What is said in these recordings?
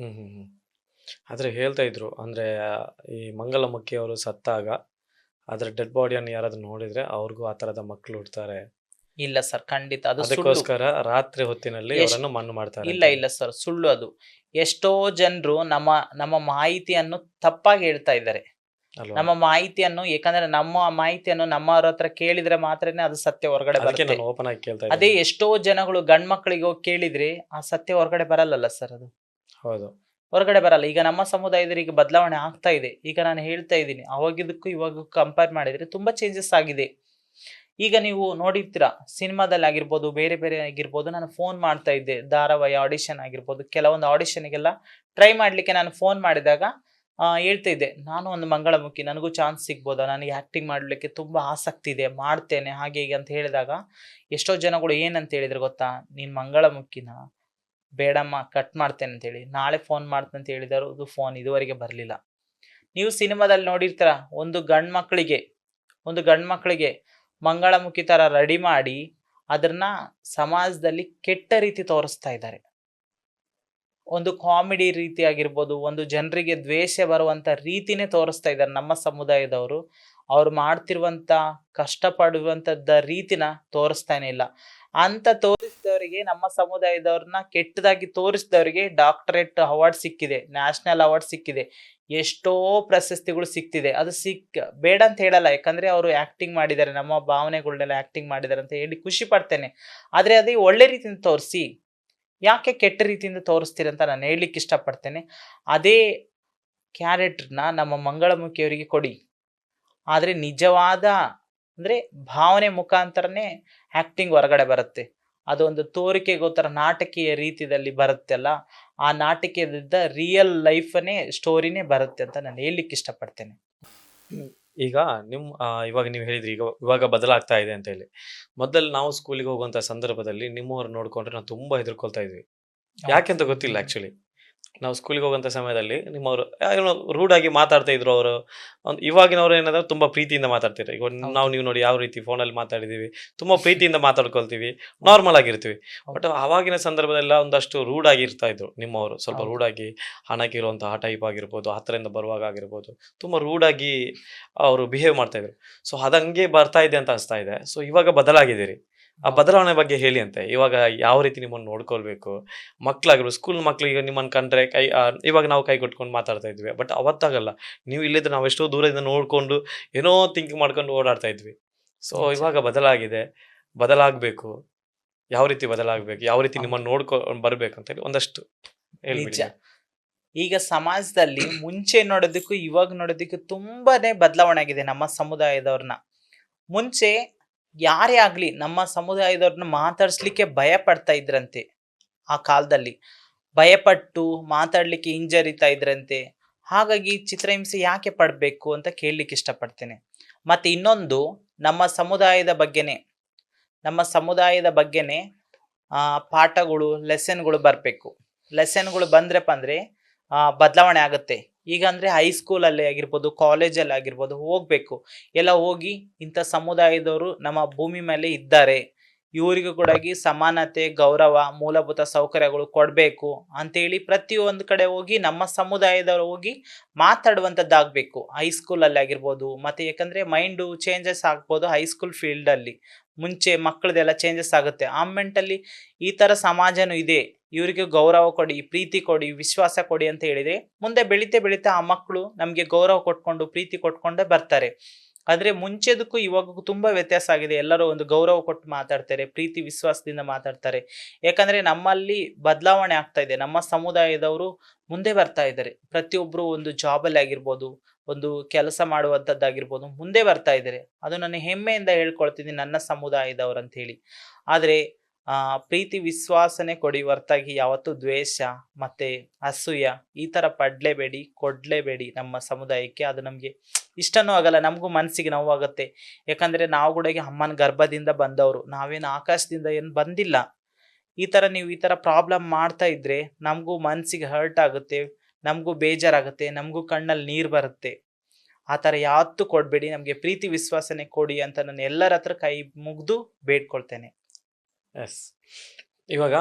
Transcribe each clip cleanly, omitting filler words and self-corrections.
ಹ್ಮ್ ಹ್ಮ್ ಹ್ಮ್. ಆದ್ರೆ ಹೇಳ್ತಾ ಇದ್ರು ಅಂದ್ರೆ ಈ ಮಂಗಳಮುಖಿ ಅವರು ಸತ್ತಾಗ ಅದ್ರ ಡೆಡ್ ಬಾಡಿಯನ್ನು ಯಾರಾದ್ರೂ ನೋಡಿದ್ರೆ ಅವ್ರಿಗೂ ಆ ತರದ ಮಕ್ಳು ಹುಡ್ತಾರೆ. ಇಲ್ಲ ಸರ್, ಖಂಡಿತ ಅದು ಸುಳ್ಳು. ಅದಕ್ಕೋಸ್ಕರ ರಾತ್ರಿ ಹೊತ್ತಿನಲ್ಲಿ ಎಷ್ಟ್ ಅವರನ್ನು ಮಣ್ಣು ಮಾಡ್ತಾರೆ ಇಲ್ಲ ಅಂತೇಳಿ. ಇಲ್ಲ ಸರ್, ಸುಳ್ಳು ಅದು. ಎಷ್ಟೋ ಜನರು ನಮ್ಮ ನಮ್ಮ ಮಾಹಿತಿಯನ್ನು ತಪ್ಪಾಗಿ ಹೇಳ್ತಾ ಇದ್ದಾರೆ. ಅಲ್ವಾ? ನಮ್ಮ ಮಾಹಿತಿಯನ್ನು, ಯಾಕಂದ್ರೆ ನಮ್ಮ ಮಾಹಿತಿಯನ್ನು ನಮ್ಮವ್ರ ಹತ್ರ ಕೇಳಿದ್ರೆ ಮಾತ್ರನೇ ಅದು ಸತ್ಯ ಹೊರಗಡೆ ಅದಕ್ಕೆ ಬರುತ್ತೆ. ನಾನು ಓಪನ್ ಆಗಿ ಕೇಳ್ತಾ ಅದೇ ಇದ್ದೀನಿ. ಎಷ್ಟೋ ಜನಗಳು ಗಂಡ್ ಮಕ್ಕಳಿಗೆ ಹೋಗಿ ಕೇಳಿದ್ರೆ ಆ ಸತ್ಯ ಹೊರಗಡೆ ಬರಲ್ಲಲ್ಲ ಸರ್ ಅದು. ಹೌದು. ಹೊರಗಡೆ ಬರಲ್ಲ. ಈಗ ನಮ್ಮ ಸಮುದಾಯದಲ್ಲಿ ಈಗ ಬದಲಾವಣೆ ಆಗ್ತಾ ಇದೆ. ಈಗ ನಾನು ಹೇಳ್ತಾ ಇದ್ದೀನಿ, ಅವಾಗಿದ್ದಕ್ಕೂ ಇವಾಗ ಕಂಪೇರ್ ಮಾಡಿದ್ರೆ ತುಂಬಾ ಚೇಂಜಸ್ ಆಗಿದೆ. ಈಗ ನೀವು ನೋಡಿರ್ತೀರಾ, ಸಿನಿಮಾದಲ್ಲಿ ಆಗಿರ್ಬೋದು, ಬೇರೆ ಬೇರೆ ಆಗಿರ್ಬೋದು, ನಾನು ಫೋನ್ ಮಾಡ್ತಾ ಇದ್ದೆ, ಧಾರಾವಾಹಿ ಆಡಿಷನ್ ಆಗಿರ್ಬೋದು, ಕೆಲವೊಂದು ಆಡಿಷನ್ಗೆಲ್ಲ ಟ್ರೈ ಮಾಡ್ಲಿಕ್ಕೆ ನಾನು ಫೋನ್ ಮಾಡಿದಾಗ ಹೇಳ್ತಾ ಇದ್ದೆ, ನಾನು ಒಂದು ಮಂಗಳಮುಖಿ, ನನಗೂ ಚಾನ್ಸ್ ಸಿಗ್ಬೋದಾ, ನನಗೆ ಆಕ್ಟಿಂಗ್ ಮಾಡ್ಲಿಕ್ಕೆ ತುಂಬಾ ಆಸಕ್ತಿ ಇದೆ, ಮಾಡ್ತೇನೆ ಹಾಗೆ ಹೀಗೆ ಅಂತ ಹೇಳಿದಾಗ ಎಷ್ಟೋ ಜನಗಳು ಏನಂತ ಹೇಳಿದ್ರು ಗೊತ್ತಾ, ನೀನ್ ಮಂಗಳಮುಖಿನ, ಬೇಡಮ್ಮ ಕಟ್ ಮಾಡ್ತೇನೆ ಅಂತ ಹೇಳಿ, ನಾಳೆ ಫೋನ್ ಮಾಡ್ತೇನೆ ಅಂತ ಹೇಳಿದರು, ಅದು ಫೋನ್ ಇದುವರೆಗೆ ಬರಲಿಲ್ಲ. ನೀವು ಸಿನಿಮಾದಲ್ಲಿ ನೋಡಿರ್ತೀರ, ಒಂದು ಗಂಡ್ ಮಕ್ಕಳಿಗೆ ಮಂಗಳಮುಖಿ ತರ ರೆಡಿ ಮಾಡಿ ಅದನ್ನ ಸಮಾಜದಲ್ಲಿ ಕೆಟ್ಟ ರೀತಿ ತೋರಿಸ್ತಾ ಇದ್ದಾರೆ. ಒಂದು ಕಾಮಿಡಿ ರೀತಿ ಆಗಿರ್ಬೋದು, ಒಂದು ಜನರಿಗೆ ದ್ವೇಷ ಬರುವಂತ ರೀತಿನೇ ತೋರಿಸ್ತಾ ಇದ್ದಾರೆ ನಮ್ಮ ಸಮುದಾಯದವರು. ಅವ್ರು ಮಾಡ್ತಿರುವಂತ ಕಷ್ಟಪಡುವಂತದ್ದ ರೀತಿನ ತೋರಿಸ್ತಾನೆ ಇಲ್ಲ. ಅಂತ ತೋರಿಸಿದವರಿಗೆ, ನಮ್ಮ ಸಮುದಾಯದವ್ರನ್ನ ಕೆಟ್ಟದಾಗಿ ತೋರಿಸಿದವರಿಗೆ ಡಾಕ್ಟರೇಟ್ ಅವಾರ್ಡ್ ಸಿಕ್ಕಿದೆ, ನ್ಯಾಷನಲ್ ಅವಾರ್ಡ್ ಸಿಕ್ಕಿದೆ, ಎಷ್ಟೋ ಪ್ರಶಸ್ತಿಗಳು ಸಿಕ್ತಿದೆ. ಅದು ಬೇಡ ಅಂತ ಹೇಳಲ್ಲ, ಯಾಕಂದ್ರೆ ಅವರು ಆಕ್ಟಿಂಗ್ ಮಾಡಿದ್ದಾರೆ, ನಮ್ಮ ಭಾವನೆಗಳನ್ನೆಲ್ಲ ಆಕ್ಟಿಂಗ್ ಮಾಡಿದ್ದಾರೆ ಅಂತ ಹೇಳಿ ಖುಷಿ ಪಡ್ತೇನೆ. ಆದ್ರೆ ಅದೇ ಒಳ್ಳೆ ರೀತಿಯಿಂದ ತೋರಿಸಿ, ಯಾಕೆ ಕೆಟ್ಟ ರೀತಿಯಿಂದ ತೋರಿಸ್ತೀರಿ ಅಂತ ನಾನು ಹೇಳಲಿಕ್ಕೆ ಇಷ್ಟಪಡ್ತೇನೆ. ಅದೇ ಕ್ಯಾರೆಕ್ಟರ್ನ ನಮ್ಮ ಮಂಗಳಮುಖಿಯವರಿಗೆ ಕೊಡಿ, ಆದ್ರೆ ನಿಜವಾದ ಅಂದ್ರೆ ಭಾವನೆ ಮುಖಾಂತರನೇ ಆಕ್ಟಿಂಗ್ ಹೊರಗಡೆ ಬರುತ್ತೆ. ಅದೊಂದು ತೋರಿಕೆಗೋಸ್ಕರ ನಾಟಕೀಯ ರೀತಿಯಲ್ಲಿ ಬರುತ್ತಲ್ಲ, ಆ ನಾಟಕದಿಂದ ರಿಯಲ್ ಲೈಫನೇ ಸ್ಟೋರಿನೇ ಬರುತ್ತೆ ಅಂತ ನಾನು ಹೇಳಲಿಕ್ಕೆ ಇಷ್ಟಪಡ್ತೇನೆ. ಈಗ ಇವಾಗ ನೀವು ಹೇಳಿದ್ರಿ ಇವಾಗ ಬದಲಾಗ್ತಾ ಇದೆ ಅಂತ ಹೇಳಿ. ಮೊದಲು ನಾವು ಸ್ಕೂಲಿಗೆ ಹೋಗುವಂತ ಸಂದರ್ಭದಲ್ಲಿ ನಿಮ್ಮವ್ರು ನೋಡ್ಕೊಂಡ್ರೆ ನಾವು ತುಂಬಾ ಹೆದರ್ಕೊಳ್ತಾ ಇದ್ವಿ. ಯಾಕೆಂತ ಗೊತ್ತಿಲ್ಲ ಆಕ್ಚುಲಿ. ನಾವು ಸ್ಕೂಲಿಗೆ ಹೋಗುವಂತ ಸಮಯದಲ್ಲಿ ನಿಮ್ಮವರು ಏನೋ ರೂಡ್ ಆಗಿ ಮಾತಾಡ್ತಾ ಇದ್ರು ಅವರು. ಇವಾಗಿನವ್ರು ಏನಂದ್ರೆ ತುಂಬಾ ಪ್ರೀತಿಯಿಂದ ಮಾತಾಡ್ತಿದ್ರು. ಈಗ ಹೌದು. ನೀವು ನೋಡಿ ಯಾವ ರೀತಿ ಫೋನಲ್ಲಿ ಮಾತಾಡಿದೀವಿ. ತುಂಬಾ ಪ್ರೀತಿಯಿಂದ ಮಾತಾಡ್ಕೊಳ್ತೀವಿ. ನಾರ್ಮಲ್ ಆಗಿರ್ತೀವಿ. ಬಟ್ ಹೌದು. ಆವಾಗಿನ ಸಂದರ್ಭದಲ್ಲ ಒಂದಷ್ಟು ರೂಡ್ ಆಗಿ ಇರ್ತಾ ಇದ್ರು ನಿಮ್ಮವರು. ಸ್ವಲ್ಪ ಹೌದು. ರೂಡ್ ಆಗಿ ಹಣಕ್ಕಿರುವಂತಹ ಟೈಪ್ ಆಗಿರ್ಬೋದು, ಹತ್ತಿರದಿಂದ ಬರುವಾಗ ಆಗಿರ್ಬೋದು. ತುಂಬಾ ರೂಡ್ ಆಗಿ ಅವರು ಬಿಹೇವ್ ಮಾಡ್ತಾ ಇದ್ರು. ಸೊ ಅದಂಗೆ ಬರ್ತಾ ಇದೆ ಅಂತ ಅನಿಸ್ತಾ ಇದೆ. ಸೊ ಇವಾಗ ಬದಲಾಗಿದ್ದೀರಿ. ಆ ಹೌದು. ಬದಲಾವಣೆ ಬಗ್ಗೆ ಹೇಳಿ ಅಂತೆ. ಇವಾಗ ಯಾವ ರೀತಿ ನಿಮ್ಮನ್ನ ನೋಡ್ಕೊಳ್ಬೇಕು? ಮಕ್ಳಾಗಿರ್ಬೋದು, ಸ್ಕೂಲ್ ಮಕ್ಳಿಗೆ ನಿಮ್ಮನ್ನ ಕಂಡ್ರೆ ಇವಾಗ ನಾವು ಕೈ ಕೊಟ್ಕೊಂಡು ಮಾತಾಡ್ತಾ ಇದ್ವಿ. ಬಟ್ ಅವತ್ತಾಗಲ್ಲ. ನೀವು ಇಲ್ಲಿದ್ರೆ ನಾವು ಎಷ್ಟೋ ದೂರದಿಂದ ನೋಡ್ಕೊಂಡು ಏನೋ ಥಿಂಕ್ ಮಾಡ್ಕೊಂಡು ಓಡಾಡ್ತಾ ಇದ್ವಿ. ಸೊ ನಿಜ. ಇವಾಗ ಬದಲಾಗಿದೆ. ಬದಲಾಗ್ಬೇಕು. ಯಾವ ರೀತಿ ಬದಲಾಗ್ಬೇಕು? ಯಾವ ರೀತಿ ಹೌದು. ನಿಮ್ಮನ್ನ ನೋಡ್ಕೊಂಡು ಬರ್ಬೇಕು ಅಂತ ಹೇಳಿ ಒಂದಷ್ಟು ಹೇಳ್ಬಿಡಿ ನಿಜ. ನೀವು. ಈಗ ಸಮಾಜದಲ್ಲಿ ಮುಂಚೆ ನೋಡೋದಕ್ಕೂ ಇವಾಗ ನೋಡೋದಕ್ಕೂ ತುಂಬಾನೇ ಬದಲಾವಣೆ ಆಗಿದೆ ನಮ್ಮ ಸಮುದಾಯದವ್ರನ್ನ. ಮುಂಚೆ ಯಾರೇ ಆಗ್ಲಿ ನಮ್ಮ ಸಮುದಾಯದವ್ರನ್ನ ಮಾತಾಡ್ಸ್ಲಿಕ್ಕೆ ಭಯ ಪಡ್ತಾ ಇದ್ರಂತೆ. ಆ ಕಾಲದಲ್ಲಿ ಭಯಪಟ್ಟು ಮಾತಾಡ್ಲಿಕ್ಕೆ ಹಿಂಜರಿತಾ ಇದ್ರಂತೆ. ಹಾಗಾಗಿ ಚಿತ್ರಹಿಂಸೆ ಯಾಕೆ ಪಡ್ಬೇಕು ಅಂತ ಕೇಳಲಿಕ್ಕೆ ಇಷ್ಟಪಡ್ತೇನೆ. ಮತ್ತೆ ಇನ್ನೊಂದು, ನಮ್ಮ ಸಮುದಾಯದ ಬಗ್ಗೆನೆ ನಮ್ಮ ಸಮುದಾಯದ ಬಗ್ಗೆನೆ ಪಾಠಗಳು, ಲೆಸನ್ಗಳು ಬರಬೇಕು. ಲೆಸನ್ಗಳು ಬಂದ್ರಪ್ಪ ಅಂದ್ರೆ ಬದಲಾವಣೆ ಆಗುತ್ತೆ. ಈಗ ಅಂದ್ರೆ ಹೈಸ್ಕೂಲಲ್ಲಿ ಆಗಿರ್ಬೋದು, ಕಾಲೇಜಲ್ಲಿ ಆಗಿರ್ಬೋದು ಹೋಗ್ಬೇಕು. ಎಲ್ಲ ಹೋಗಿ ಇಂಥ ಸಮುದಾಯದವರು ನಮ್ಮ ಭೂಮಿ ಮೇಲೆ ಇದ್ದಾರೆ, ಇವರಿಗೂ ಕೂಡ ಸಮಾನತೆ, ಗೌರವ, ಮೂಲಭೂತ ಸೌಕರ್ಯಗಳು ಕೊಡಬೇಕು ಅಂತೇಳಿ ಪ್ರತಿಯೊಂದು ಕಡೆ ಹೋಗಿ ನಮ್ಮ ಸಮುದಾಯದವರು ಹೋಗಿ ಮಾತಾಡುವಂಥದ್ದಾಗಬೇಕು. ಹೈಸ್ಕೂಲಲ್ಲಿ ಆಗಿರ್ಬೋದು. ಮತ್ತೆ ಯಾಕಂದ್ರೆ ಮೈಂಡು ಚೇಂಜಸ್ ಆಗ್ಬೋದು ಹೈಸ್ಕೂಲ್ ಫೀಲ್ಡಲ್ಲಿ. ಮುಂಚೆ ಮಕ್ಕಳದೆಲ್ಲ ಚೇಂಜಸ್ ಆಗುತ್ತೆ. ಆ ಮೆಂಟಲ್ಲಿ ಈ ಥರ ಸಮಾಜನೂ ಇದೆ, ಇವರಿಗೆ ಗೌರವ ಕೊಡಿ, ಪ್ರೀತಿ ಕೊಡಿ, ವಿಶ್ವಾಸ ಕೊಡಿ ಅಂತ ಹೇಳಿದ್ರೆ ಮುಂದೆ ಬೆಳೀತಾ ಬೆಳೀತಾ ಆ ಮಕ್ಕಳು ನಮಗೆ ಗೌರವ ಕೊಟ್ಕೊಂಡು ಪ್ರೀತಿ ಕೊಟ್ಕೊಂಡೇ ಬರ್ತಾರೆ. ಆದ್ರೆ ಮುಂಚೆದಕ್ಕೂ ಇವಾಗಕ್ಕೂ ತುಂಬಾ ವ್ಯತ್ಯಾಸ ಆಗಿದೆ. ಎಲ್ಲರೂ ಒಂದು ಗೌರವ ಕೊಟ್ಟು ಮಾತಾಡ್ತಾರೆ, ಪ್ರೀತಿ ವಿಶ್ವಾಸದಿಂದ ಮಾತಾಡ್ತಾರೆ. ಯಾಕಂದ್ರೆ ನಮ್ಮಲ್ಲಿ ಬದಲಾವಣೆ ಆಗ್ತಾ ಇದೆ. ನಮ್ಮ ಸಮುದಾಯದವರು ಮುಂದೆ ಬರ್ತಾ ಇದ್ದಾರೆ. ಪ್ರತಿಯೊಬ್ರು ಒಂದು ಜಾಬಲ್ಲಿ ಆಗಿರ್ಬೋದು, ಒಂದು ಕೆಲಸ ಮಾಡುವಂಥದ್ದಾಗಿರ್ಬೋದು, ಮುಂದೆ ಬರ್ತಾ ಇದ್ದಾರೆ. ಅದು ನಾನು ಹೆಮ್ಮೆಯಿಂದ ಹೇಳ್ಕೊಳ್ತೀನಿ, ನನ್ನ ಸಮುದಾಯದವರು ಅಂತ ಹೇಳಿ. ಆದ್ರೆ ಪ್ರೀತಿ ವಿಶ್ವಾಸನೆ ಕೊಡಿ ಹೊರತಾಗಿ ಯಾವತ್ತೂ ದ್ವೇಷ ಮತ್ತೆ ಅಸೂಯ ಈ ತರ ಪಡ್ಲೇಬೇಡಿ, ಕೊಡ್ಲೇಬೇಡಿ ನಮ್ಮ ಸಮುದಾಯಕ್ಕೆ. ಅದು ನಮ್ಗೆ ಇಷ್ಟನೂ ಆಗಲ್ಲ, ನಮಗೂ ಮನಸ್ಸಿಗೆ ನೋವಾಗುತ್ತೆ. ಯಾಕಂದ್ರೆ ನಾವು ಕೂಡ ಈಗ ಅಮ್ಮನ ಗರ್ಭದಿಂದ ಬಂದವರು, ನಾವೇನು ಆಕಾಶದಿಂದ ಏನು ಬಂದಿಲ್ಲ. ಈ ತರ ಪ್ರಾಬ್ಲಮ್ ಮಾಡ್ತಾ ಇದ್ರೆ ನಮಗೂ ಮನಸ್ಸಿಗೆ ಹರ್ಟ್ ಆಗುತ್ತೆ, ನಮಗೂ ಬೇಜಾರಾಗುತ್ತೆ, ನಮಗೂ ಕಣ್ಣಲ್ಲಿ ನೀರು ಬರುತ್ತೆ. ಆ ಥರ ಯಾವತ್ತೂ ಕೊಡಬೇಡಿ, ನಮಗೆ ಪ್ರೀತಿ ವಿಶ್ವಾಸನೆ ಕೊಡಿ ಅಂತ ನಾನು ಎಲ್ಲರ ಹತ್ರ ಕೈ ಮುಗಿದು ಬೇಡ್ಕೊಳ್ತೇನೆ. ಎಸ್. ಇವಾಗ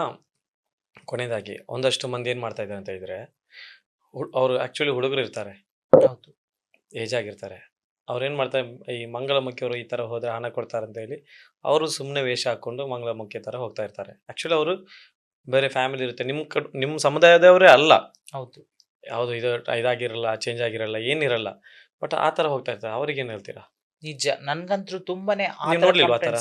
ಕೊನೆಯದಾಗಿ ಒಂದಷ್ಟು ಮಂದಿ ಏನು ಮಾಡ್ತಾ ಇದ್ದಾರೆ ಅಂತ ಇದ್ರೆ ಅವ್ರು ಆಕ್ಚುಲಿ ಹುಡುಗರು ಇರ್ತಾರೆ, ಹೌದು. ಏಜ್ ಆಗಿರ್ತಾರೆ. ಅವ್ರೇನ್ ಮಾಡ್ತಾರೆ, ಈ ಮಂಗಳಮುಖಿಯವರು ಈ ತರ ಹೋದ್ರೆ ಹಣ ಕೊಡ್ತಾರೆ ಅಂತ ಹೇಳಿ ಅವರು ಸುಮ್ಮನೆ ವೇಷ ಹಾಕೊಂಡು ಮಂಗಳಮುಖಿ ತರ ಹೋಗ್ತಾ ಇರ್ತಾರೆ. ಆಕ್ಚುಲಿ ಅವರು ಬೇರೆ ಫ್ಯಾಮಿಲಿ ಇರುತ್ತೆ, ನಿಮ್ಮ ಸಮುದಾಯದವರೇ ಅಲ್ಲ, ಹೌದು. ಯಾವುದು ಇದಾಗಿರಲ್ಲ, ಚೇಂಜ್ ಆಗಿರಲ್ಲ, ಏನಿರಲ್ಲ. ಬಟ್ ಆ ತರ ಹೋಗ್ತಾ ಇರ್ತಾರೆ. ಅವ್ರಿಗೆ ಏನ್ ಹೇಳ್ತೀರಾ? ನಿಜ. ನನ್ಗಂತೂ ತುಂಬಾನೇ ನೀವು ನೋಡ್ಲಿಲ್ವಾ ಆ ತರ?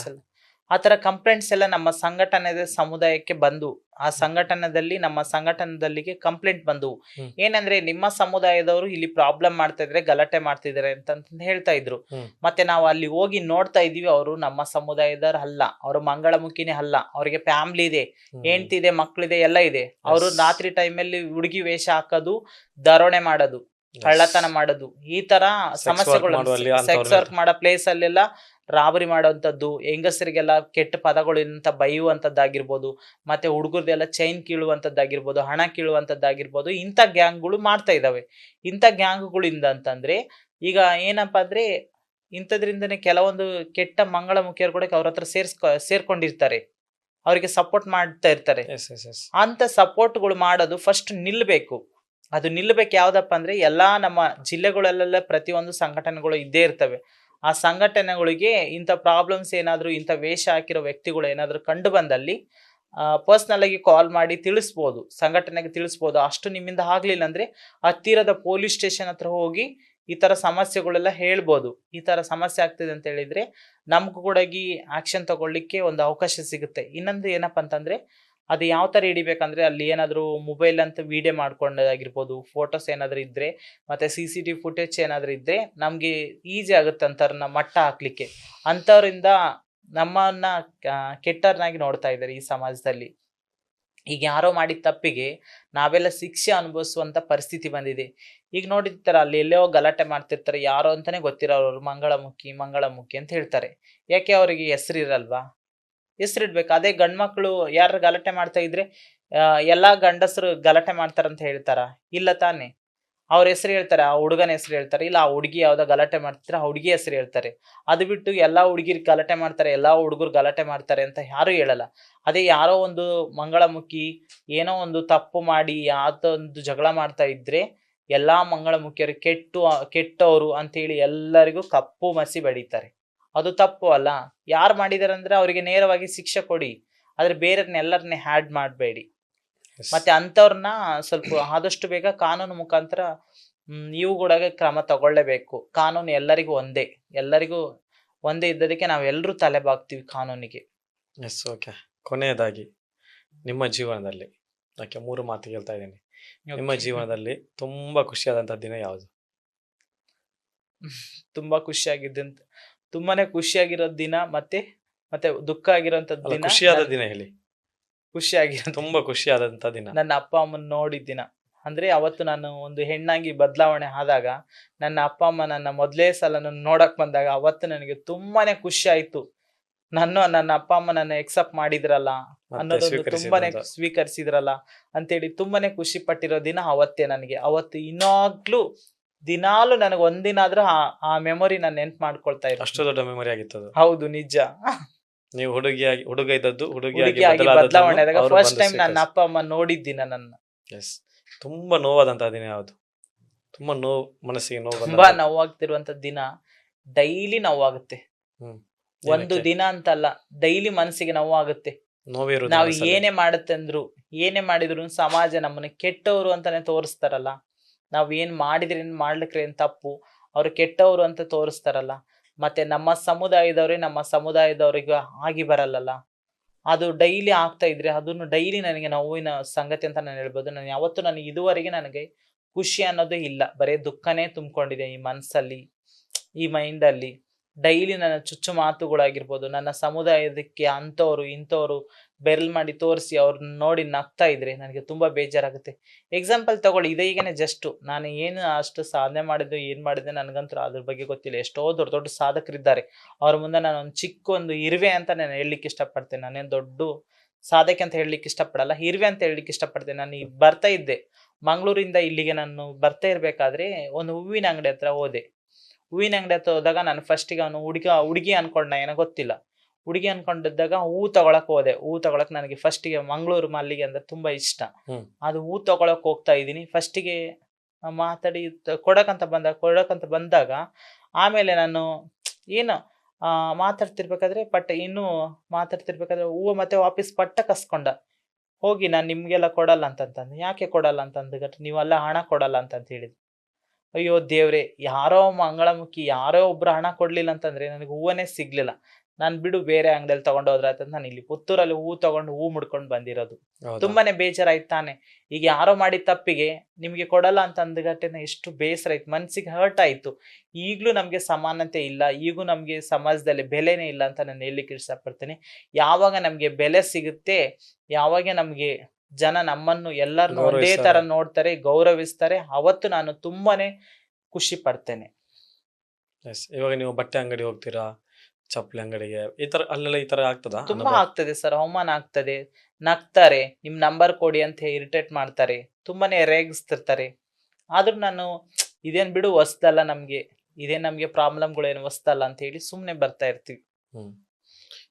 ಆ ತರ ಕಂಪ್ಲೇಂಟ್ಸ್ ಎಲ್ಲ ನಮ್ಮ ಸಂಘಟನೆದ ಸಮುದಾಯಕ್ಕೆ ಬಂದು, ಆ ಸಂಘಟನೆದಲ್ಲಿ ನಮ್ಮ ಸಂಘಟನೆದಲ್ಲಿಗೆ ಕಂಪ್ಲೇಂಟ್ ಬಂದು, ಹ್ಮ್. ಏನಂದ್ರೆ ನಿಮ್ಮ ಸಮುದಾಯದವರು ಇಲ್ಲಿ ಪ್ರಾಬ್ಲಮ್ ಮಾಡ್ತಾ ಇದ್ರೆ, ಗಲಾಟೆ ಮಾಡ್ತಿದ್ದಾರೆ ಅಂತ ಹೇಳ್ತಾ ಇದ್ರು. ಹ್ಮ್. ಮತ್ತೆ ನಾವು ಅಲ್ಲಿ ಹೋಗಿ ನೋಡ್ತಾ ಇದೀವಿ, ಅವರು ನಮ್ಮ ಸಮುದಾಯದವ್ರು ಅಲ್ಲ, ಅವರು ಮಂಗಳಮುಖಿನೇ ಅಲ್ಲ, ಅವ್ರಿಗೆ ಫ್ಯಾಮಿಲಿ ಇದೆ, ಹೆಂಡ್ತಿ ಇದೆ, ಮಕ್ಳಿದೆ, ಎಲ್ಲ ಇದೆ. ಅವರು Yes. ರಾತ್ರಿ ಟೈಮಲ್ಲಿ ಹುಡುಗಿ ವೇಷ ಹಾಕೋದು, ಧಾರಣೆ ಮಾಡೋದು, ಕಳ್ಳತನ ಮಾಡೋದು, ಈ ತರ ಸಮಸ್ಯೆಗಳು, ಮಾಡುವಲ್ಲಿ ಸೆಕ್ಸ್ ಅಂಥವ್ರನ್ನ ವರ್ಕ್ ಮಾಡೋ ಪ್ಲೇಸ್ ಅಲ್ಲೆಲ್ಲ ರಾಬರಿ ಮಾಡುವಂಥದ್ದು, ಹೆಂಗಸರಿಗೆಲ್ಲ ಕೆಟ್ಟ ಪದಗಳಿಂದ ಬೈಯುವಂಥದ್ದಾಗಿರ್ಬೋದು, ಮತ್ತೆ ಹುಡುಗರದೆಲ್ಲ ಚೈನ್ ಕೀಳುವಂಥದ್ದಾಗಿರ್ಬೋದು, ಹಣ ಕೀಳುವಂಥದ್ದಾಗಿರ್ಬೋದು, ಇಂಥ ಗ್ಯಾಂಗ್ಗಳು ಮಾಡ್ತಾ ಇದ್ದಾವೆ. ಇಂಥ ಗ್ಯಾಂಗ್ಗಳಿಂದ ಅಂತಂದ್ರೆ ಈಗ ಏನಪ್ಪಾ ಅಂದ್ರೆ, ಇಂಥದ್ರಿಂದನೇ ಕೆಲವೊಂದು ಕೆಟ್ಟ ಮಂಗಳಮುಖಿಯರು ಕೂಡ ಅವ್ರ ಹತ್ರ ಸೇರ್ಕೊಂಡಿರ್ತಾರೆ, ಅವರಿಗೆ ಸಪೋರ್ಟ್ ಮಾಡ್ತಾ ಇರ್ತಾರೆ. Yes yes yes. ಅಂತ ಸಪೋರ್ಟ್ಗಳು ಮಾಡೋದು ಫಸ್ಟ್ ನಿಲ್ಬೇಕು. ಅದು ನಿಲ್ಬೇಕು ಯಾವ್ದಪ್ಪ ಅಂದ್ರೆ, ಎಲ್ಲಾ ನಮ್ಮ ಜಿಲ್ಲೆಗಳಲ್ಲೆಲ್ಲ ಪ್ರತಿಯೊಂದು ಸಂಘಟನೆಗಳು ಇದ್ದೇ ಇರ್ತವೆ. ಆ ಸಂಘಟನೆಗಳಿಗೆ ಇಂಥ ಪ್ರಾಬ್ಲಮ್ಸ್ ಏನಾದ್ರು, ಇಂಥ ವೇಷ ಹಾಕಿರೋ ವ್ಯಕ್ತಿಗಳು ಏನಾದ್ರು ಕಂಡು ಬಂದಲ್ಲಿ ಪರ್ಸ್ನಲ್ ಆಗಿ ಕಾಲ್ ಮಾಡಿ ತಿಳಿಸ್ಬೋದು, ಸಂಘಟನೆಗೆ ತಿಳಿಸ್ಬೋದು. ಅಷ್ಟು ನಿಮ್ಮಿಂದ ಆಗ್ಲಿಲ್ಲ ಅಂದ್ರೆ ಹತ್ತಿರದ ಪೊಲೀಸ್ ಸ್ಟೇಷನ್ ಹತ್ರ ಹೋಗಿ ಈ ತರ ಸಮಸ್ಯೆಗಳೆಲ್ಲ ಹೇಳ್ಬೋದು. ಈ ತರ ಸಮಸ್ಯೆ ಆಗ್ತಿದೆ ಅಂತ ಹೇಳಿದ್ರೆ ನಮ್ಗೂ ಕೂಡ ಆಕ್ಷನ್ ತಗೊಳ್ಳಿಕ್ಕೆ ಒಂದು ಅವಕಾಶ ಸಿಗುತ್ತೆ. ಇನ್ನೊಂದು ಏನಪ್ಪಾ ಅಂತಂದ್ರೆ, ಅದು ಯಾವ ತರ ಹಿಡಿಬೇಕಂದ್ರೆ, ಅಲ್ಲಿ ಏನಾದ್ರು ಮೊಬೈಲ್ ಅಂತ ವಿಡಿಯೋ ಮಾಡ್ಕೊಂಡಾಗಿರ್ಬೋದು, ಫೋಟೋಸ್ ಏನಾದ್ರು ಇದ್ರೆ, ಮತ್ತೆ CCTV ಫುಟೇಜ್ ಏನಾದ್ರು ಇದ್ರೆ ನಮ್ಗೆ ಈಸಿ ಆಗುತ್ತೆ ಅಂತಾರನ್ನ ಮಟ್ಟ ಹಾಕ್ಲಿಕ್ಕೆ. ಅಂತವ್ರಿಂದ ನಮ್ಮನ್ನ ಕೆಟ್ಟವ್ರನ್ನಾಗಿ ನೋಡ್ತಾ ಇದ್ದಾರೆ ಈ ಸಮಾಜದಲ್ಲಿ. ಈಗ ಯಾರೋ ಮಾಡಿದ ತಪ್ಪಿಗೆ ನಾವೆಲ್ಲ ಶಿಕ್ಷೆ ಅನುಭವಿಸುವಂತ ಪರಿಸ್ಥಿತಿ ಬಂದಿದೆ. ಈಗ ನೋಡಿರ್ತಾರ, ಅಲ್ಲಿ ಎಲ್ಲೋ ಗಲಾಟೆ ಮಾಡ್ತಿರ್ತಾರೆ, ಯಾರೋ ಅಂತಾನೆ ಗೊತ್ತಿರೋರು ಮಂಗಳಮುಖಿ ಮಂಗಳಮುಖಿ ಅಂತ ಹೇಳ್ತಾರೆ. ಯಾಕೆ ಅವರಿಗೆ ಹೆಸರಿರಲ್ವಾ? ಹೆಸರಿಡ್ಬೇಕು. ಅದೇ ಗಂಡ್ಮಕ್ಳು ಯಾರು ಗಲಾಟೆ ಮಾಡ್ತಾ ಇದ್ರೆ ಎಲ್ಲಾ ಗಂಡಸರು ಗಲಾಟೆ ಮಾಡ್ತಾರಂತ ಹೇಳ್ತಾರ? ಇಲ್ಲ ತಾನೆ. ಅವ್ರ ಹೆಸರು ಹೇಳ್ತಾರೆ, ಆ ಹುಡುಗನ ಹೆಸರು ಹೇಳ್ತಾರೆ, ಇಲ್ಲ ಆ ಹುಡುಗಿ ಯಾವ್ದೋ ಗಲಾಟೆ ಮಾಡ್ತಿದ್ರೆ ಆ ಹುಡುಗಿ ಹೆಸರು ಹೇಳ್ತಾರೆ. ಅದು ಬಿಟ್ಟು ಎಲ್ಲಾ ಹುಡುಗಿರ್ ಗಲಾಟೆ ಮಾಡ್ತಾರೆ, ಎಲ್ಲಾ ಹುಡುಗರು ಗಲಾಟೆ ಮಾಡ್ತಾರೆ ಅಂತ ಯಾರು ಹೇಳಲ್ಲ. ಅದೇ ಯಾರೋ ಒಂದು ಮಂಗಳಮುಖಿ ಏನೋ ಒಂದು ತಪ್ಪು ಮಾಡಿ ಯಾವ್ದೊಂದು ಜಗಳ ಮಾಡ್ತಾ ಇದ್ರೆ ಎಲ್ಲಾ ಮಂಗಳಮುಖಿಯರು ಕೆಟ್ಟವರು ಅಂತೇಳಿ ಎಲ್ಲರಿಗೂ ಕಪ್ಪು ಮಸಿ ಬಡಿತಾರೆ. ಅದು ತಪ್ಪು ಅಲ್ಲ. ಯಾರು ಮಾಡಿದಾರೆ ಅಂದ್ರೆ ಅವರಿಗೆ ನೇರವಾಗಿ ಶಿಕ್ಷೆ ಕೊಡಿ, ಆದ್ರೆ ಬೇರೆಯವ್ರನ್ನೆಲ್ಲರನ್ನೇ ಹ್ಯಾಡ್ ಮಾಡಬೇಡಿ. ಮತ್ತೆ ಅಂಥವ್ರನ್ನ ಸ್ವಲ್ಪ ಆದಷ್ಟು ಬೇಗ ಕಾನೂನು ಮುಖಾಂತರ ನೀವು ಕೂಡ ಕ್ರಮ ತಗೊಳ್ಳೇಬೇಕು. ಕಾನೂನು ಎಲ್ಲರಿಗೂ ಒಂದೇ ಇದ್ದದಕ್ಕೆ ನಾವೆಲ್ಲರೂ ತಲೆ ಬಾಗ್ತೀವಿ ಕಾನೂನಿಗೆ. ಎಸ್. ಓಕೆ. ಕೊನೆಯದಾಗಿ ನಿಮ್ಮ ಜೀವನದಲ್ಲಿ, ಯಾಕೆ 3 ಮಾತು ಹೇಳ್ತಾ ಇದ್ದೀನಿ, ನಿಮ್ಮ ಜೀವನದಲ್ಲಿ ತುಂಬಾ ಖುಷಿಯಾದಂತ ದಿನ ಯಾವುದು? ತುಂಬಾ ಖುಷಿಯಾಗಿದ್ದಂತ, ತುಂಬಾನೇ ಖುಷಿಯಾಗಿರೋ ದಿನ, ಮತ್ತೆ ಮತ್ತೆ ದುಃಖ ಆಗಿರೋಂಥ ಅಲ್ಲ, ದಿನ. ಖುಷಿಯಾದ ದಿನ ಹೇಳಿ. ಖುಷಿಯಾಗಿರೋ ತುಂಬಾ ಖುಷಿಯಾದಂತ ದಿನ. ನನ್ನ ಅಪ್ಪ ಅಮ್ಮನ ನೋಡಿದ ದಿನ. ಅಂದ್ರೆ ಅವತ್ತು ನಾನು ಒಂದು ಹೆಣ್ಣಾಗಿ ಬದಲಾವಣೆ ಆದಾಗ, ನನ್ನ ಅಪ್ಪ ಅಮ್ಮ ನನ್ನ ಮೊದಲೇ ಸಲ ನನ್ನ ನೋಡಕ್ ಬಂದಾಗ ಅವತ್ತು ನನಗೆ ತುಂಬಾನೇ ಖುಷಿ ಆಯ್ತು. ನನ್ನ ಅಪ್ಪ ಅಮ್ಮ ನನ್ನ ಎಕ್ಸೆಪ್ಟ್ ಮಾಡಿದ್ರಲ್ಲ ಮತ್ತೆ ಅನ್ನೋದೊಂದು ತುಂಬಾನೇ ಸ್ವೀಕರಿಸಿದಂತ. ಸ್ವೀಕರಿಸಿದ್ರಲ್ಲ ಅಂತೇಳಿ ತುಂಬಾನೇ ಖುಷಿ ಪಟ್ಟಿರೋ ದಿನ ಅವತ್ತೇ ನನಗೆ. ಅವತ್ತು ಇನ್ನಾಗ್ಲೂ ದಿನಾಲು ನನಗೆ ಒಂದಿನ ಆದ್ರೂ ಆ ಮೆಮೊರಿ ನಾನು ನೆನ್ಪು ಮಾಡ್ಕೊಳ್ತಾ ಅಷ್ಟು ಇರ್ತೀನಿ. ದೊಡ್ಡ ಮೆಮೊರಿ ಆಗಿತ್ತು ಅದು. ಹೌದು, ನಿಜ. ನೀವು ಹುಡುಗ ಇದ್ದದ್ದು ಹುಡುಗಿಯಾಗಿ ಹುಡುಗಿಯಾಗಿ ಬದಲಾದದ್ದನ್ನು ಬದಲಾವಣೆ ಆದಾಗ ಅವರು ಫಸ್ಟ್ ಬಂದು ಟೈಮ್ ನನ್ನ ಸ್ವೀಕರಿಸಿ. ಅಪ್ಪ ಅಮ್ಮ ನೋಡಿದ್ದಿನ ನನ್ನ. ಎಸ್. ತುಂಬಾ ನೋವಾದಂತಹ ದಿನ ಯಾವುದು? ತುಂಬಾ ನೋವು, ಮನಸ್ಸಿಗೆ ನೋವು ತುಂಬಾ ಬಂದಂತ. ನೋವಾಗ್ತಿರುವಂತ ದಿನ. ಡೈಲಿ ನೋವಾಗುತ್ತೆ. ಹ್ಮ್. ಒಂದು ಏನಕ್ಕೆ? ದಿನ ಅಂತಲ್ಲ, ಡೈಲಿ ಮನಸ್ಸಿಗೆ ನೋವಾಗುತ್ತೆ. ನೋವೇ ಇರುವುದು ನಾವು ಮನಸ್ಸಲ್ಲಿ. ಏನೇ ಮಾಡುತ್ತಂದ್ರು, ಏನೇ ಮಾಡಿದ್ರು ಸಮಾಜ ನಮ್ಮನ್ನ ಕೆಟ್ಟವರು ಅಂತಾನೆ ತೋರಿಸ್ತಾರಲ್ಲ. ನಾವ್ ಏನ್ ಮಾಡಿದ್ರೆ ಏನ್ ಮಾಡ್ಲಿಕ್ಕೆ ಏನ್ ತಪ್ಪು, ಅವ್ರು ಕೆಟ್ಟವರು ಅಂತ ತೋರಿಸ್ತಾರಲ್ಲ. ಮತ್ತೆ ನಮ್ಮ ಸಮುದಾಯದವರಿಗೆ ಆಗಿ ಬರಲ್ಲಲ್ಲ. ಅದು ಡೈಲಿ ಆಗ್ತಾ ಇದ್ರೆ ಅದನ್ನು ಡೈಲಿ ನನಗೆ ನೋವಿನ ಸಂಗತಿ ಅಂತ ನಾನು ಹೇಳ್ಬೋದು. ನನಗೆ ಇದುವರೆಗೆ ನನಗೆ ಖುಷಿ ಅನ್ನೋದು ಇಲ್ಲ, ಬರೀ ದುಃಖನೇ ತುಂಬಿಕೊಂಡಿದೆ ಈ ಮನಸ್ಸಲ್ಲಿ, ಈ ಮೈಂಡಲ್ಲಿ. ಡೈಲಿ ನನ್ನ ಚುಚ್ಚು ಮಾತುಗಳಾಗಿರ್ಬೋದು, ನನ್ನ ಸಮುದಾಯದಕ್ಕೆ ಅಂಥವ್ರು ಇಂಥವ್ರು ಬೆರಳು ಮಾಡಿ ತೋರಿಸಿ ಅವ್ರನ್ನ ನೋಡಿ ನಗ್ತಾ ಇದ್ರೆ ನನಗೆ ತುಂಬಾ ಬೇಜಾರಾಗುತ್ತೆ. ಎಕ್ಸಾಂಪಲ್ ತಗೊಳ್ಳಿ, ಇದೀಗನೇ ಜಸ್ಟ್ ನಾನು ಏನು ಅಷ್ಟು ಸಾಧನೆ ಮಾಡಿದ್ದು ಏನು ಮಾಡಿದೆ ನನಗಂತೂ ಅದ್ರ ಬಗ್ಗೆ ಗೊತ್ತಿಲ್ಲ. ಎಷ್ಟೋ ದೊಡ್ಡ ದೊಡ್ಡ ಸಾಧಕರಿದ್ದಾರೆ, ಅವ್ರ ಮುಂದೆ ನಾನು ಒಂದು ಚಿಕ್ಕ ಒಂದು ಇರುವೆ ಅಂತ ನಾನು ಹೇಳಲಿಕ್ಕೆ ಇಷ್ಟಪಡ್ತೇನೆ. ನಾನೇನು ದೊಡ್ಡ ಸಾಧಕ ಅಂತ ಹೇಳಲಿಕ್ಕೆ ಇಷ್ಟಪಡಲ್ಲ, ಇರುವೆ ಅಂತ ಹೇಳಲಿಕ್ಕೆ ಇಷ್ಟಪಡ್ತೇನೆ. ನಾನು ಬರ್ತಾ ಇದ್ದೆ ಮಂಗಳೂರಿಂದ ಇಲ್ಲಿಗೆ, ನಾನು ಬರ್ತಾ ಇರ್ಬೇಕಾದ್ರೆ ಒಂದು ಹೂವಿನ ಅಂಗಡಿ ಹತ್ರ ಹೋದೆ. ಹೂವಿನ ಅಂಗಡಿ ಹತ್ರ ಹೋದಾಗ ನಾನು ಫಸ್ಟಿಗೆ ಅವನು ಹುಡುಗಿ ಅನ್ಕೊಂಡ, ಏನೋ ಗೊತ್ತಿಲ್ಲ. ಹುಡುಗಿ ಅನ್ಕೊಂಡಿದ್ದಾಗ ಹೂ ತಗೊಳಕ್ ಹೋದೆ. ಹೂ ತಗೊಳಕ್ ನನಗೆ ಫಸ್ಟಿಗೆ ಮಂಗಳೂರು ಮಲ್ಲಿಗೆ ಅಂದ್ರೆ ತುಂಬಾ ಇಷ್ಟ. ಹ್ಮ್. ಅದು ಹೂ ತಗೊಳಕ್ ಹೋಗ್ತಾ ಇದೀನಿ. ಫಸ್ಟಿಗೆ ಮಾತಾಡಿ ಕೊಡಕಂತ ಬಂದಾಗ ಆಮೇಲೆ ನಾನು ಏನು ಮಾತಾಡ್ತಿರ್ಬೇಕಾದ್ರೆ ಇನ್ನೂ ಮಾತಾಡ್ತಿರ್ಬೇಕಾದ್ರೆ ಹೂವು ಮತ್ತೆ ವಾಪಸ್ ಪಟ್ಟ ಕಸ್ಕೊಂಡ. ಹೋಗಿ ನಾನ್ ನಿಮ್ಗೆಲ್ಲ ಕೊಡಲ್ಲ ಅಂತಂತಂದೆ. ಯಾಕೆ ಕೊಡಲ್ಲ ಅಂತಂದ್ರೆ ನೀವೆಲ್ಲ ಹಣ ಕೊಡಲ್ಲ ಅಂತ ಹೇಳಿದ್ರು. ಅಯ್ಯೋ ದೇವ್ರೇ! ಯಾರೋ ಮಂಗಳಮುಖಿ ಯಾರೋ ಒಬ್ರು ಹಣ ಕೊಡ್ಲಿಲ್ಲ ಅಂತಂದ್ರೆ ನನಗೆ ಹೂವನ್ನೇ ಸಿಗ್ಲಿಲ್ಲ. ನಾನ್ ಬಿಡು ಬೇರೆ ಅಂಗಡಿಯಲ್ಲಿ ತಗೊಂಡ್ ಹೋದ್ರೆ ಆಯ್ತು ಅಂತ ನಾನು ಇಲ್ಲಿ ಪುತ್ತೂರಲ್ಲಿ ಹೂ ತಗೊಂಡು ಹೂ ಮುಡ್ಕೊಂಡು ಬಂದಿರೋದು. ಹೌದಾ? ತುಂಬಾನೇ ಬೇಜಾರಾಯ್ತು ತಾನೆ. ಈಗ ಯಾರೋ ಮಾಡಿದ ತಪ್ಪಿಗೆ ನಿಮ್ಗೆ ಕೊಡಲ್ಲ ಅಂತ ಅಂದಗಟ್ಟೆನೆ ಎಷ್ಟು ಬೇಸರ ಆಯ್ತು, ಮನ್ಸಿಗೆ ಹರ್ಟ್ ಆಯ್ತು. ಈಗ್ಲೂ ನಮ್ಗೆ ಸಮಾನತೆ ಇಲ್ಲ, ಈಗೂ ನಮ್ಗೆ ಸಮಾಜದಲ್ಲಿ ಬೆಲೆನೇ ಇಲ್ಲ ಅಂತ ನಾನು ಹೇಳಲಿಕ್ಕೆ ಇಷ್ಟಪಡ್ತೀನಿ. ಯಾವಾಗ ನಮ್ಗೆ ಬೆಲೆ ಸಿಗುತ್ತೆ, ಯಾವಾಗ ನಮ್ಗೆ ಜನ ನಮ್ಮನ್ನು ಎಲ್ಲರನ್ನು ಒಂದೇ ತರ ಗೌರವಿಸ್ತಾರೆ. ನೋಡ್ತಾರೆ, ಗೌರವಿಸ್ತಾರೆ, ಅವತ್ತು ನಾನು ತುಂಬಾನೇ ಖುಷಿ ಪಡ್ತೇನೆ. ಎಸ್. ಇವಾಗ ನೀವು ಬಟ್ಟೆ ಅಂಗಡಿ ಹೋಗ್ತೀರಾ, ಚಪ್ಪಲಿ ಅಂಗಡಿಗೆ, ಈ ತರ ಅಲ್ಲೆಲ್ಲ ಈ ತರ ಆಗ್ತದಾ ತುಂಬಾ ಅನುಭವ? ಆಗ್ತದೆ ಸರ್, ಅವಮಾನ ಆಗ್ತದೆ, ನಗ್ತಾರೆ, ನಿಮ್ ನಂಬರ್ ಕೊಡಿ ಅಂತ ಇರಿಟೇಟ್ ಮಾಡ್ತಾರೆ, ತುಂಬಾನೇ ರೇಗಿಸ್ತಿರ್ತಾರೆ. ಆದ್ರೂ ನಾನು ಇದೇನ್ ಬಿಡು ಹೊಸ್ದಲ್ಲ ನಮ್ಗೆ, ಇದೇನ್ ನಮ್ಗೆ ಪ್ರಾಬ್ಲಮ್ಗಳೇನು ಹೊಸ್ದಲ್ಲ ಅಂತ ಹೇಳಿ ಸುಮ್ನೆ ಬರ್ತಾ ಇರ್ತೀವಿ. ಹ್ಮ್.